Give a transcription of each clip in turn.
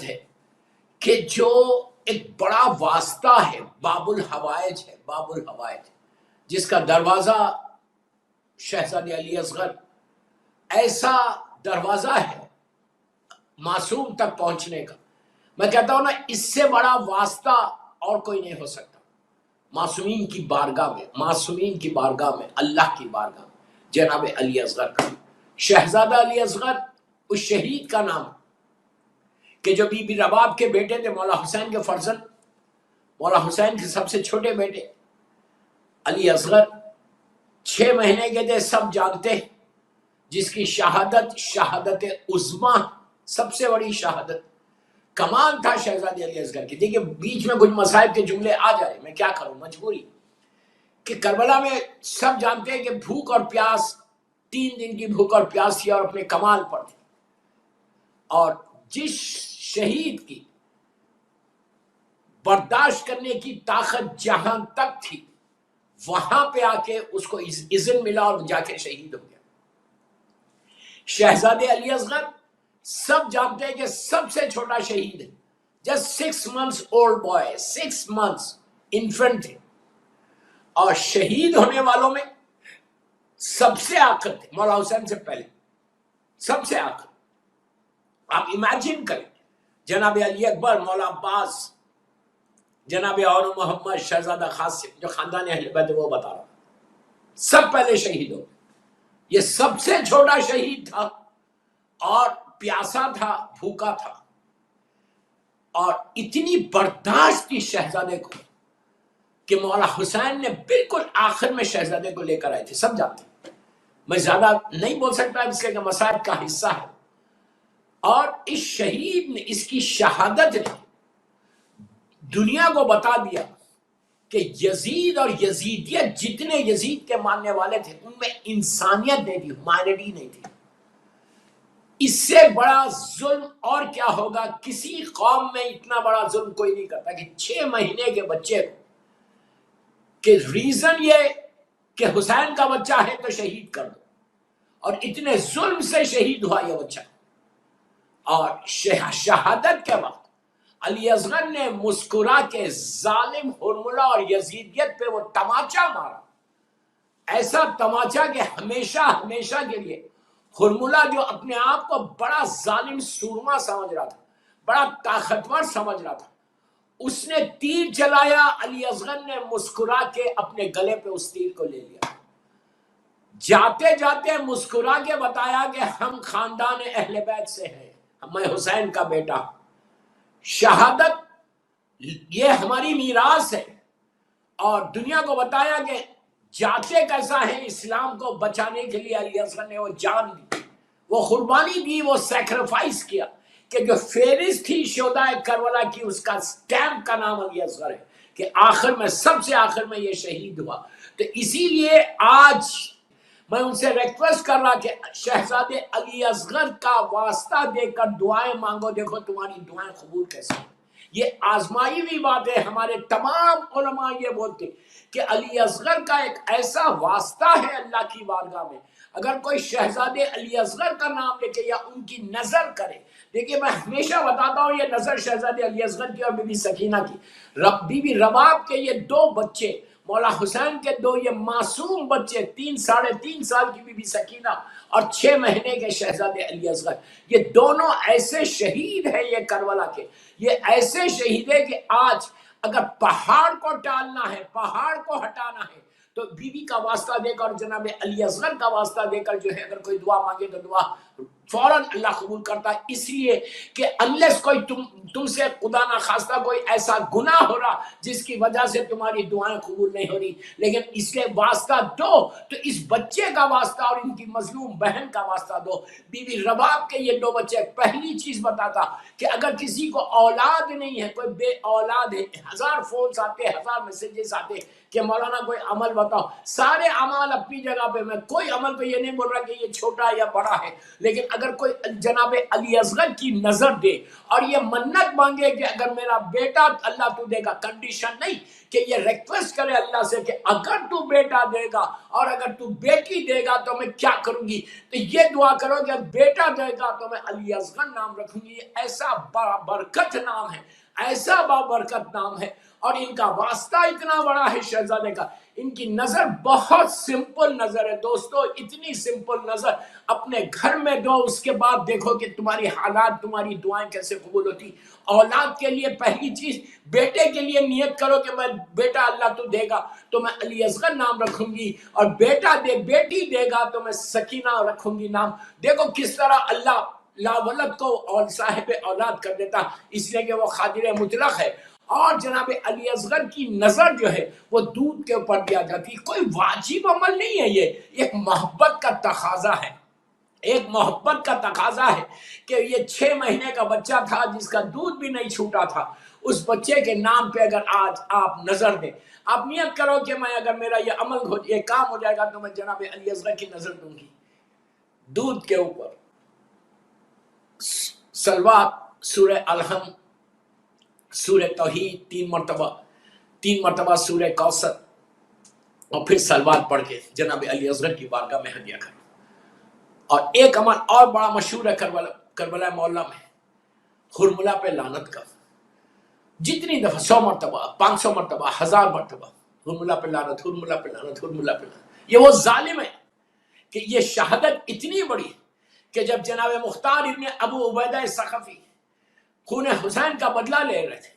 ہے کہ جو ایک بڑا واسطہ ہے، باب الحوائج ہے، باب الحوائج، جس کا دروازہ شہزادے علی اصغر، ایسا دروازہ ہے معصوم تک پہنچنے کا. میں کہتا ہوں نا، اس سے بڑا واسطہ اور کوئی نہیں ہو سکتا معصومین کی بارگاہ میں، معصومین کی بارگاہ میں، اللہ کی بارگاہ میں جناب علی اصغر کا. شہزادہ علی اصغر اس شہید کا نام کہ جو بی بی رباب کے بیٹے تھے، مولا حسین کے فرزند، مولا حسین کے سب سے چھوٹے بیٹے علی اصغر 6 مہینے کے تھے. سب جانتے ہیں جس کی شہادت، شہادت عظمیٰ، سب سے بڑی شہادت، کمال تھا شہزادے علی اصغر کی. دیکھیں بیچ میں کچھ مصائب کے جملے آ جائے، میں کیا کروں، مجبوری کہ کربلا میں سب جانتے ہیں کہ بھوک اور پیاس، 3 دن کی بھوک اور پیاس تھی اور اپنے کمال پر تھی. اور جس شہید کی برداشت کرنے کی طاقت جہاں تک تھی، وہاں پہ آ کے اس کو اذن ملا اور جا کے شہید ہو گیا. شہزادے علی اصغر سب جانتے ہیں کہ سب سے چھوٹا شہید ہے، just 6 months old boy، 6 months infant تھے. اور شہید ہونے والوں میں سب سے آخر تھے، مولا حسین سے پہلے سب سے آخر. آپ امیجن کریں، جناب علی اکبر، مولا عباس، جناب اور محمد، شہزادہ قاسم، جو خاندان اہل بیت وہ بتا رہا، سب پہلے شہید ہو. یہ سب سے چھوٹا شہید تھا اور پیاسا تھا، بھوکا تھا، اور اتنی برداشت تھی شہزادے کو کہ مولا حسین نے بالکل آخر میں شہزادے کو لے کر آئے تھے. سب جانتے ہیں، میں زیادہ نہیں بول سکتا اس لیے کہ مصائب کا حصہ ہے. اور اس شہید نے، اس کی شہادت نے دنیا کو بتا دیا کہ یزید اور یزیدیت، جتنے یزید کے ماننے والے تھے ان میں انسانیت نہیں تھی، ہیومینٹی نہیں تھی. اس سے بڑا ظلم اور کیا ہوگا؟ کسی قوم میں اتنا بڑا ظلم کوئی نہیں کرتا کہ 6 مہینے کے بچے کو، کہ ریزن یہ کہ حسین کا بچہ ہے تو شہید کر دو، اور اتنے ظلم سے شہید ہوا یہ بچہ. اور شہادت کے وقت علی اصغر نے مسکرا کے ظالم ہرملہ اور یزیدیت پہ وہ تماچا مارا، ایسا تماچا کہ ہمیشہ ہمیشہ کے لیے ہرملہ، جو اپنے آپ کو بڑا ظالم سورما سمجھ رہا تھا، بڑا طاقتور سمجھ رہا تھا، اس نے تیر چلایا، علی اصغر نے مسکرا کے اپنے گلے پہ اس تیر کو لے لیا. جاتے جاتے مسکرا کے بتایا کہ ہم خاندان اہل بیت سے ہیں، میں حسین کا بیٹا. شہادت یہ ہماری میراث ہے. اور دنیا کو بتایا کہ جاتے کیسا ہے، اسلام کو بچانے کے لیے علی اصغر نے وہ جان دی، وہ قربانی دی، وہ سیکریفائس کیا، کہ جو فہرست تھی شہداء کربلا کی، اس کا سٹیمپ کا نام علی اصغر ہے، کہ آخر میں، سب سے آخر میں یہ شہید ہوا. تو اسی لیے آج میں ان سے ریکویسٹ کر رہا کہ شہزادے علی اصغر کا واسطہ دے کر دعائیں مانگو. دیکھو تمہاری دعائیں قبول کیسے. یہ آزمائی ہوئی بات ہے. ہمارے تمام علماء یہ بولتے کہ علی اصغر کا ایک ایسا واسطہ ہے اللہ کی بارگاہ میں. اگر کوئی شہزادے علی اصغر کا نام لے کے یا ان کی نظر کرے، دیکھیے میں ہمیشہ بتاتا ہوں، یہ نظر شہزادے علی اصغر کی اور بی بی سکینہ کی، بی بی رباب کے یہ 2 بچے، مولا حسین کے 2 یہ معصوم بچے، 3 ساڑھے 3 سال کی بی بی سکینہ اور 6 مہینے کے شہزادے علی اصغر، یہ دونوں ایسے شہید ہیں یہ کربلا کے. یہ ایسے شہید ہیں کہ آج اگر پہاڑ کو ٹالنا ہے، پہاڑ کو ہٹانا ہے، تو بی بی کا واسطہ دے کر، جناب علی اصغر کا واسطہ دے کر جو ہے، اگر کوئی دعا مانگے تو دعا فوراً اللہ قبول کرتا ہے. اس لیے کہ انلیس کوئی تم سے خدا نہ خواستہ کوئی ایسا گناہ ہو رہا جس کی وجہ سے تمہاری دعائیں قبول نہیں ہو رہی، لیکن اس کے واسطہ دو تو اس بچے کا واسطہ اور ان کی مظلوم بہن کا واسطہ دو. بی بی رباب کے یہ 2 بچے، پہلی چیز بتاتا کہ اگر کسی کو اولاد نہیں ہے، کوئی بے اولاد ہے، 1000 فونز آتے، 1000 میسیجز آتے کہ مولانا کوئی عمل بتاؤ. سارے عمل اپنی جگہ پہ، میں کوئی عمل پہ یہ نہیں بول رہا کہ یہ چھوٹا یا بڑا ہے، لیکن اگر کوئی جناب علی اصغر کی نظر دے اور یہ منت مانگے کہ اگر میرا بیٹا اللہ تو دے گا، کنڈیشن نہیں کہ یہ ریکویسٹ کرے اللہ سے کہ اگر تو بیٹا دے گا اور اگر تو بیٹی دے گا تو میں کیا کروں گی، تو یہ دعا کرو کہ بیٹا دے گا تو میں علی اصغر نام رکھوں گی۔ ایسا برکت نام ہے، ایسا بابرکت نام ہے، اور ان کا واسطہ اتنا بڑا ہے شہزادے کا۔ ان کی نظر بہت سمپل نظر ہے دوستو، اتنی سمپل نظر اپنے گھر میں دو، اس کے بعد دیکھو کہ تمہاری حالات، تمہاری دعائیں کیسے قبول ہوتی۔ اولاد کے لیے پہلی چیز، بیٹے کے لیے نیت کرو کہ میں بیٹا اللہ تو دے گا تو میں علی اصغر نام رکھوں گی، اور بیٹی دے گا تو میں سکینہ رکھوں گی نام۔ دیکھو کس طرح اللہ لا ولد کو اور صاحب اولاد کر دیتا، اس لیے کہ وہ قادر مطلق ہے۔ اور جناب علی اصغر کی نظر جو ہے وہ دودھ کے اوپر دیا جاتی، کوئی واجب عمل نہیں ہے، یہ ایک محبت کا تقاضا ہے، ایک محبت کا تقاضا ہے کہ یہ 6 مہینے کا بچہ تھا جس کا دودھ بھی نہیں چھوٹا تھا، اس بچے کے نام پہ اگر آج آپ نظر دیں، آپ نیت کرو کہ میں اگر میرا یہ کام ہو جائے گا تو میں جناب علی اصغر کی نظر دوں گی دودھ کے اوپر۔ صلوات، سورہ الحم، سورہ توحید 3 مرتبہ سورہ کوثر، اور پھر صلوات پڑھ کے جناب علی اصغر کی بارگاہ میں ہدیہ کرو۔ اور ایک عمل اور بڑا مشہور ہے کربلا مولا میں، ہرملہ پہ لعنت کا، جتنی دفعہ 100 مرتبہ، 500 مرتبہ، 1000 مرتبہ، ہرملہ پہ لعنت، ہرملہ پہ لعنت، ہرملہ پہ لعنت۔ یہ وہ ظالم ہے کہ یہ شہادت اتنی بڑی کہ جب جناب مختار ابن ابو عبیدہ ثقفی خون حسین کا بدلہ لے رہے تھے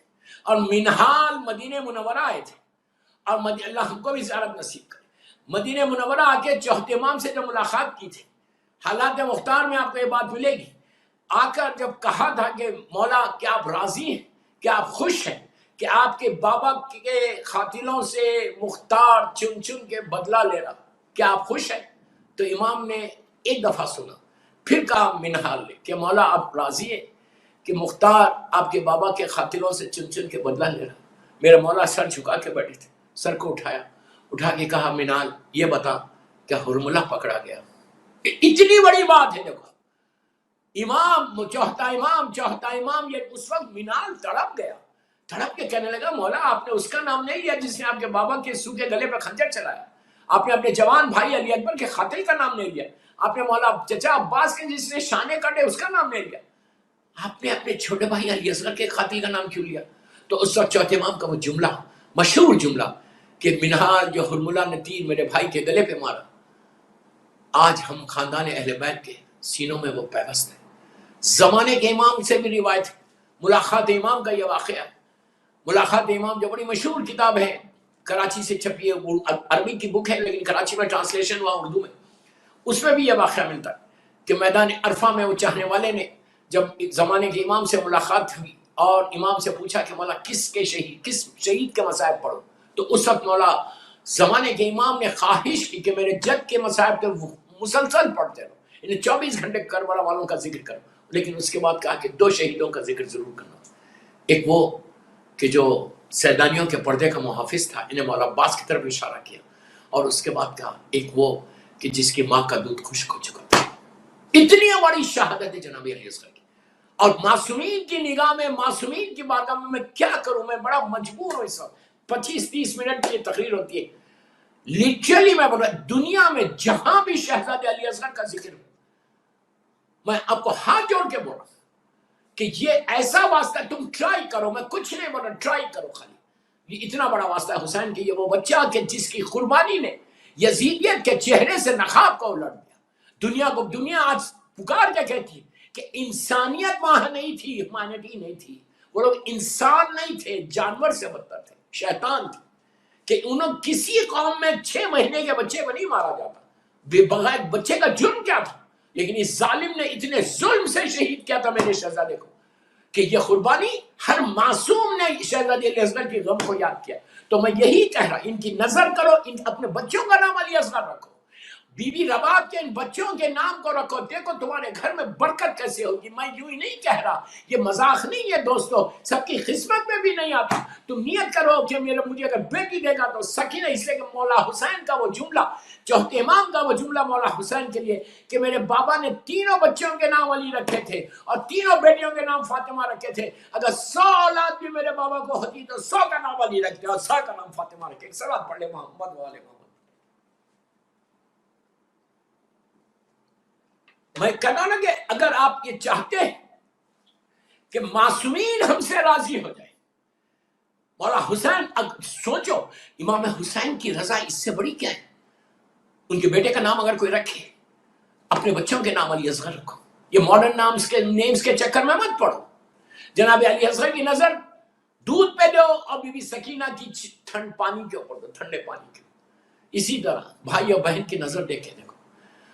اور منہال مدینہ منورہ آئے تھے، اور اللہ ہم کو بھی زیارت نصیب کرے، مدینہ منورہ آ کے چوتھے امام سے جب ملاقات کی تھی، حالات مختار میں آپ کو یہ بات ملے گی، آ کر جب کہا تھا کہ مولا کیا آپ راضی ہیں، کیا آپ خوش ہیں کہ آپ کے بابا کے قاتلوں سے مختار چن چن کے بدلہ لے رہا، کیا آپ خوش ہیں؟ تو امام نے ایک دفعہ سنا، پھر کہا منہال نے کہ مولا آپ راضی ہیں کہ مختار آپ کے بابا کے قاتلوں سے چن چن کے بدلہ لے رہا؟ میرے مولا سر جھکا کے بیٹھے تھے، سر کو اٹھا کے کہا منال یہ بتا کیا ہرملہ پکڑا گیا؟ اتنی بڑی بات ہے۔ دیکھو امام چوتھا امام یہ اس وقت منال تڑپ گیا، تڑپ کے کہنے لگا مولا آپ نے اس کا نام نہیں لیا جس نے آپ کے بابا کے سوکھے گلے پہ خنجر چلایا، آپ نے اپنے جوان بھائی علی اکبر کے قاتل کا نام نہیں لیا، آپ نے مولا چچا عباس کے جس نے شانے کاٹے اس کا نام نہیں لیا، آپ نے اپنے چھوٹے بھائی علی اصغر کے قاتل کا نام کیوں لیا؟ تو اس وقت چوتھے امام کا وہ جملہ، مشہور جملہ کہ منہال جو ہرملہ نے تیر میرے بھائی کے گلے پہ مارا، آج ہم خاندان اہل بیت کے سینوں میں وہ پیوست ہے۔ زمانے کے امام سے بھی روایت ہے، ملاقات امام کا یہ واقعہ، ملاقات امام جو بڑی مشہور کتاب ہے، کراچی سے چھپی ہے، عربی کی بک ہے لیکن کراچی میں ٹرانسلیشن ہوا اردو میں، اس میں بھی یہ واقعہ ملتا ہے کہ میدان عرفہ میں وہ چاہنے والے نے جب زمانے کے امام سے ملاقات ہوئی اور امام سے پوچھا کہ مولا کس شہید کے مصائب پڑھو، تو اس وقت مولا زمانے کے امام نے خواہش کی کہ میرے جد کے مصائب تو مسلسل پڑھتے رہو، انہیں 24 گھنٹے کربلا والوں کا ذکر کرو، لیکن اس کے بعد کہا کہ 2 شہیدوں کا ذکر ضرور کرنا، ایک وہ کہ جو سیدانیوں کے پردے کا محافظ تھا، انہیں مولا عباس کی طرف اشارہ کیا، اور اس کے بعد کہا ایک وہ کہ جس کی ماں کا دودھ خشک ہو چکا تھا۔ اتنی بڑی شہادت ہے جناب علی اصغر کی، اور معصومین کی نگاہ میں، معصومین کی بارگاہ میں کیا کروں، میں بڑا مجبور ہوں اس وقت، 25-30 منٹ کی تقریر ہوتی ہے، لٹرلی میں بول رہا دنیا میں جہاں بھی شہزادے علی اصغر کا ذکر ہو، میں آپ کو ہاتھ جوڑ کے بول رہا ہوں کہ یہ ایسا واسطہ تم ٹرائی کرو، میں کچھ نہیں بول رہا، ٹرائی کرو خالی، یہ اتنا بڑا واسطہ ہے حسین کی، یہ وہ بچہ کہ جس کی قربانی نے یزیدیت کے چہرے سے نقاب کو الٹ دیا، دنیا آج پکار کے کہتی ہے کہ انسانیت وہاں نہیں تھی، ہیومینٹی نہیں تھی، وہ لوگ انسان نہیں تھے، جانور سے بدتر تھے، شیطان تھے، کہ انہوں کسی قوم میں 6 مہینے کے بچے کو نہیں مارا جاتا، بغیر بچے کا جرم کیا تھا، لیکن اس ظالم نے اتنے ظلم سے شہید کیا تھا میرے شہزادے کو کہ یہ قربانی ہر معصوم نے شہزادے علی اصغر کی غم کو یاد کیا۔ تو میں یہی کہہ رہا، ان کی نظر کرو، ان اپنے بچوں کا نام علی اصغر رکھو، بی رباب کے ان بچوں کے نام کو رکھو، دیکھو تمہارے گھر میں برکت کیسے ہوگی۔ میں یوں ہی نہیں کہہ رہا، یہ مذاق نہیں ہے دوستو، سب کی قسمت میں بھی نہیں آتا۔ تم نیت کرو کہ مجھے اگر بیٹی دے گا تو سکینہ، اس لیے کہ مولا حسین کا وہ جملہ، چوتھے امام کا وہ جملہ مولا حسین کے لیے کہ میرے بابا نے تینوں بچوں کے نام علی رکھے تھے اور تینوں بیٹیوں کے نام فاطمہ رکھے تھے، اگر 100 اولاد بھی میرے بابا کو ہوتی تو 100 کا نام علی رکھتے اور 100 کا نام فاطمہ رکھے۔ صلوات پڑھ لے محمد والے محمد۔ میں کہنا نا کہ اگر آپ یہ چاہتے ہیں کہ معصومین ہم سے راضی ہو جائے، مولا حسین، سوچو امام حسین کی رضا اس سے بڑی کیا ہے؟ ان کے بیٹے کا نام اگر کوئی رکھے، اپنے بچوں کے نام علی اصغر رکھو۔ یہ ماڈرن نیمز کے چکر میں مت پڑو۔ جناب علی اصغر کی نظر دودھ پہ دو اور بی بی سکینہ کی ٹھنڈ پانی کے اوپر دو، ٹھنڈے پانی کے۔ اسی طرح بھائی اور بہن کی نظر دیکھے دیکھو۔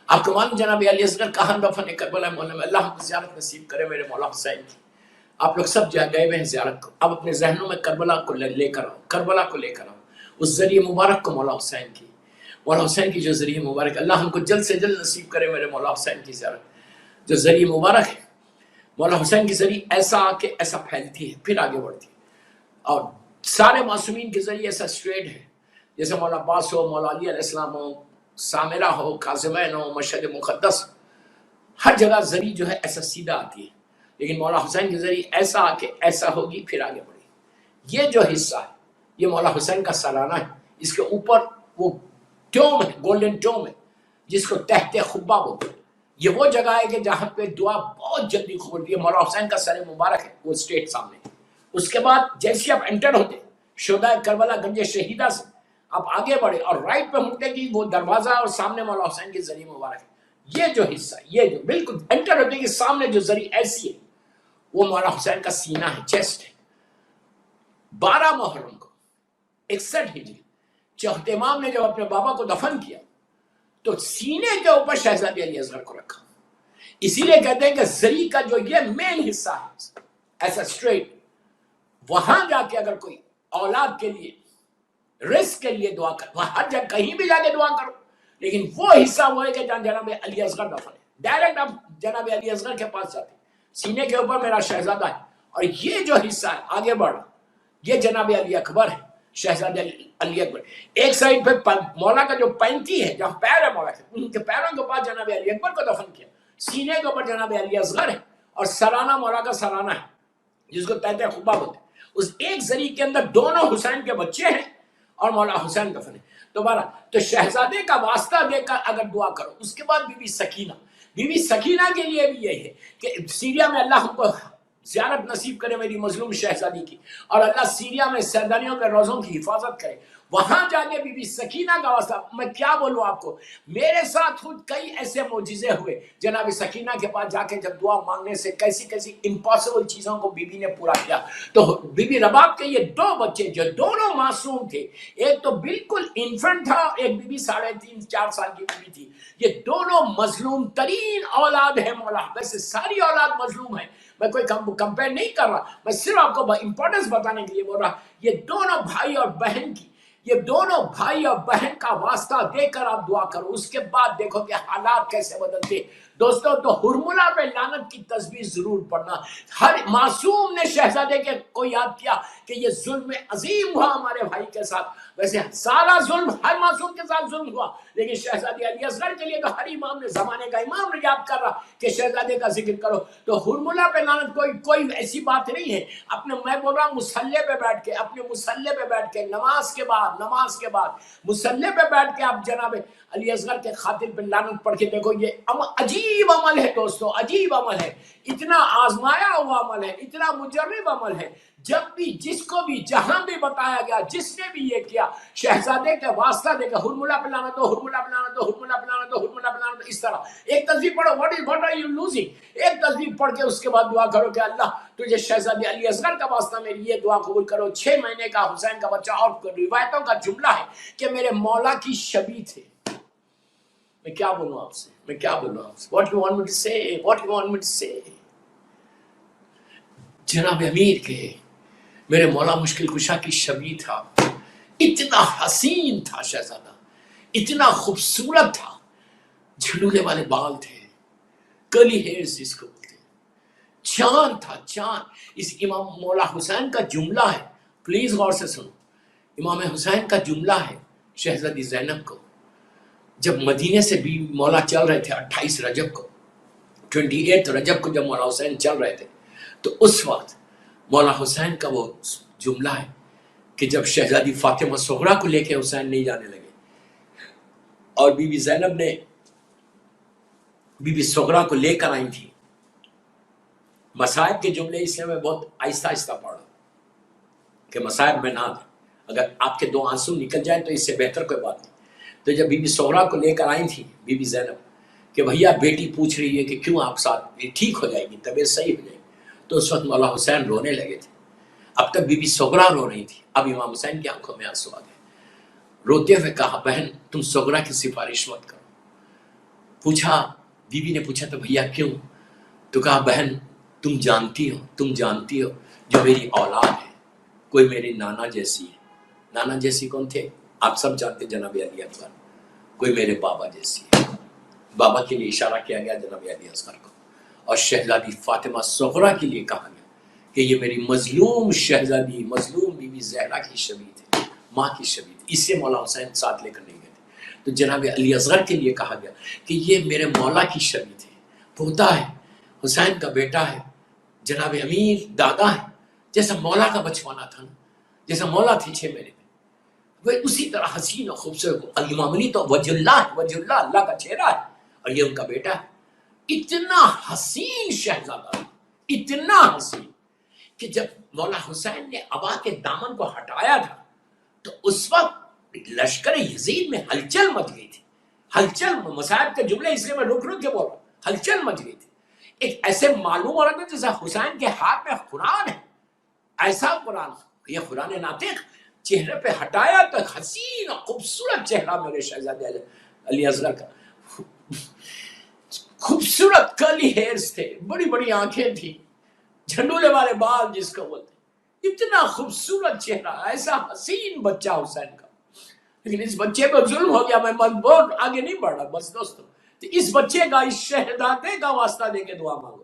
آپ کو معلوم جناب علی اصغر کہاں دفن کربلا مولا میں، اللہ ہم کو زیارت نصیب کرے میرے مولا حسین کی۔ آپ لوگ سب گئے ہوئے ہیں زیارت کو، اب اپنے ذہنوں میں کربلا کو لے کر آؤ، کربلا کو لے کر آؤ، اس ذریعے مبارک کو مولا حسین کی، مولا حسین کی جو ذریعہ مبارک، اللہ ہم کو جلد سے جلد نصیب کرے میرے مولا حسین کی زیارت۔ جو ذریعہ مبارک ہے مولا حسین کی ذریعہ ایسا آ کے ایسا پھیلتی ہے پھر آگے بڑھتی ہے، اور سارے معصومین کے ذریعے ایسا اسٹریٹ ہے، جیسے مولا عباس ہو، مولا علی علیہ السلام ہو، سامرہ ہو، کاظمین ہو، مشہد مقدس، ہر جگہ ذریعہ جو ہے ایسا سیدھا آتی ہے، لیکن مولا حسین کے ذریعے ایسا آ کے ایسا ہوگی پھر آگے بڑھے۔ یہ جو حصہ ہے یہ مولا حسین کا سالانہ ہے، اس کے اوپر وہ ٹوم ہے، گولڈن ٹوم ہے جس کو تحت خبا بولتے ہیں۔ یہ وہ جگہ ہے کہ جہاں پہ دعا بہت جلدی قبول ہوتی ہے۔ مولا حسین کا سر مبارک ہے، وہ اسٹیٹ سامنے۔ اس کے بعد جیسے آپ انٹر ہوتے شہدائے کربلا گنج شہیدہ سے آپ آگے بڑھے اور رائٹ پہ مڑتے کہ وہ دروازہ اور سامنے مولا حسین کے ذریعہ مبارک ہے۔ یہ جو حصہ، یہ جو بالکل انٹر ہوتے کہ سامنے جو ذریعہ ایسی ہے وہ مولا حسین کا سینہ ہے، چیسٹ ہے۔ 12 محرم کو 61 ہجری چوتھے امام نے جب اپنے بابا کو دفن کیا تو سینے کے اوپر شہزادی علی اصغر کو رکھا۔ اسی لیے کہتے ہیں کہ ذریعہ کا جو یہ مین حصہ ہے ایسا اسٹریٹ، وہاں جا کے اگر کوئی اولاد کے لیے رزق کے لیے دعا کر، وہاں ہر جگہ کہیں بھی جا کے دعا کرو، لیکن وہ حصہ وہ ہے کہ جہاں جناب علی اصغر دفن ہے، ڈائریکٹ آپ جناب علی اصغر کے پاس جاتے ہیں، سینے کے اوپر میرا شہزادہ ہے، اور یہ جو حصہ ہے آگے بڑھا یہ جناب علی اکبر ہے، شہزادہ علی اکبر۔ ایک سائڈ پہ مولا کا جو پینتی ہے جہاں پیر ہے مولا کے، ان کے پیروں کے پاس جناب علی اکبر کو دفن کیا، سینے کے اوپر جناب علی اصغر ہے، اور سرانہ مولا کا سرانہ ہے جس کو تحت خبا بولتے ہیں۔ اس ایک ذریعے کے اندر دونوں حسین کے بچے ہیں اور مولا حسین دفن ہے۔ دوبارہ تو شہزادے کا واسطہ دے کر اگر دعا کرو، اس کے بعد بی بی سکینہ، بی بی سکینہ کے لیے بھی یہی ہے کہ سیریا میں اللہ ہم کو زیارت نصیب کرے میری مظلوم شہزادی کی، اور اللہ سیریا میں سیدانیوں کے روزوں کی حفاظت کرے، وہاں جا کے بی بی سکینہ کا واسطہ۔ میں کیا بولوں آپ کو، میرے ساتھ خود کئی ایسے معجزے ہوئے جناب سکینہ کے پاس جا کے جب دعا مانگنے سے کیسی کیسی امپاسبل چیزوں کو بی بی نے پورا کیا۔ تو بی بی رباب کے یہ 2 بچے جو دونوں معصوم تھے، ایک تو بالکل انفنٹ تھا، ایک بی بی 3.5-4 سال کی بی بی تھی، یہ دونوں مظلوم ترین اولاد ہے مولا، ویسے ساری اولاد مظلوم ہے، میں کوئی کمپیر نہیں کر رہا، میں صرف آپ کو امپورٹنس بتانے کے لیے بول رہا، یہ دونوں بھائی اور بہن کی، یہ دونوں بھائی اور بہن کا واسطہ دے کر آپ دعا کرو، اس کے بعد دیکھو کہ حالات کیسے بدلتے۔ دوستو تو حرملہ پہ لعنت کی تسبیح ضرور پڑھنا۔ ہر معصوم نے شہزادے کے کو یاد کیا کہ یہ ظلم عظیم ہوا ہمارے بھائی کے ساتھ، ویسے سارا ظلم ہر معصوم کے ساتھ ظلم ہوا، لیکن شہزادی علی اصغر کے لیے تو ہر امام نے، زمانے کا امام نے یاد کر رہا کہ شہزادے کا ذکر کرو۔ تو حرملہ پہ لعنت کوئی ایسی بات نہیں ہے، اپنے میں بول رہا ہوں مصلی پہ بیٹھ کے، اپنے مصلی پہ بیٹھ کے نماز کے بعد مصلی پہ بیٹھ کے آپ جناب علی اصغر کے خاطر پہ لعنت پڑھ کے دیکھو۔ یہ عجیب عمل ہے دوستو، عجیب عمل ہے، اتنا آزمایا ہوا عمل ہے، اتنا مجرب عمل ہے۔ جب بھی جس کو بھی جہاں بھی بتایا گیا، جس نے بھی یہ کیا، شہزادے کے واسطہ دے کر حرملہ پہ لعنت دو، حرملہ پہ لعنت دو، حرملہ پہ لعنت دو، حرملہ پہ لعنت دو، اس طرح ایک تسبیح پڑھو، what are you losing، ایک تسبیح پڑھ کے اس کے بعد دعا کرو کہ اللہ تجھے شہزادی علی اصغر کا واسطہ میری یہ دعا قبول کرو۔ 6 مہینے کا حسین کا بچہ، اور روایتوں کا جملہ ہے کہ میرے مولا کی شبیہ تھے۔ میں کیا بولوں آپ سے، میں کیا بولوں آپ سے، what you want me to say, what you want me to say۔ جناب امیر کے میرے مولا مشکل کشا کی شبیہ تھا، اتنا حسین تھا شہزادہ، اتنا خوبصورت تھا جھنڈولے والے بال تھے، کرلی ہیئرز جس کو بولتے ہیں، چاند تھا چاند. اس امام مولا حسین کا جملہ ہے، پلیز غور سے سنو. امام حسین کا جملہ ہے شہزادی زینب کو، جب مدینے سے بھی مولا چل رہے تھے 28 رجب کو، 28 رجب کو جب مولا حسین چل رہے تھے، تو اس وقت مولا حسین کا وہ جملہ ہے کہ جب شہزادی فاطمہ صغریٰ کو لے کے حسین نہیں جانے لگے، اور بی بی زینب نے بی بی صغریٰ کو لے کر آئی تھی. مصائب کے جملے اس لیے میں بہت آہستہ آہستہ پڑھا کہ مصائب میں نہ دیں، اگر آپ کے 2 آنسو نکل جائیں تو اس سے بہتر کوئی بات نہیں. تو جب بی بی صغریٰ کو لے کر آئی تھی بی بی زینب کہ بھیا بیٹی پوچھ رہی ہے کہ کیوں آپ ساتھ، یہ ٹھیک ہو جائے گی، طبیعت صحیح ہو جائے گی، تو اس وقت مولا حسین رونے لگے تھے. اب تک بی بی صغریٰ رو رہی تھی، اب امام حسین کی آنکھوں میں آنسو آ گئے. روتے ہوئے کہا بہن تم صغریٰ کی سفارش مت کرو. پوچھا، بی بی نے پوچھا تو بھیا کیوں؟ تو کہا بہن تم جانتی ہو جو میری اولاد ہے کوئی میری نانا جیسی ہے. نانا جیسی کون تھے؟ آپ سب جانتے جناب علی اکبر. کوئی میرے بابا جیسی ہے. بابا کے لیے اشارہ کیا گیا جناب علی اصغر کو، اور شہزادی فاطمہ صغریٰ کے لیے کہا گیا کہ یہ میری مظلوم شہزادی، مظلوم بی بی زہرا کی شبیہ تھے، ماں کی شبیہ تھی. اس سے مولا حسین ساتھ لے کر نہیں گئے تھے. تو جناب علی اصغر کے لیے کہا گیا کہ یہ میرے مولا کی شبیہ تھے، پوتا ہے، حسین کا بیٹا ہے، جناب امیر دادا ہے. جیسا مولا کا بچپنا تھا نا، جیسا مولا تھے 6 مہینے میں، وہ اسی طرح حسین اور خوبصورت. امام علی تو وجہ اللہ ہے، وجہ اللہ، اللہ کا چہرہ ہے، اور یہ ان کا بیٹا ہے. اتنا حسین شہزادہ، اتنا حسین کہ جب مولا حسین نے ابا کے دامن کو ہٹایا تھا تو اس وقت لشکر یزید میں ہلچل مچ گئی تھی. ہلچل، مصائب کے جملے اس لیے میں رک کے بول رہا ہوں، ہلچل مچ گئی تھی. ایک ایسے معلوم ہو رہا تھا جیسا حسین کے ہاتھ میں قرآن ہے، ایسا قرآن، یہ قرآن ناطق چہرے پہ ہٹایا تو حسین اور خوبصورت چہرہ میرے شہزادے علی اصغر کا. خوبصورت کرلی ہیئرز تھے، بڑی بڑی آنکھیں تھیں، جھنڈولے والے بال جس کو بولتے، اتنا خوبصورت چہرہ، ایسا حسین بچہ حسین کا. لیکن اس بچے پہ ظلم ہو گیا. میں بہت آگے نہیں بڑھ رہا، بس دوستو، تو اس بچے کا، اس شہزادے کا واسطہ دے کے دعا مانگو.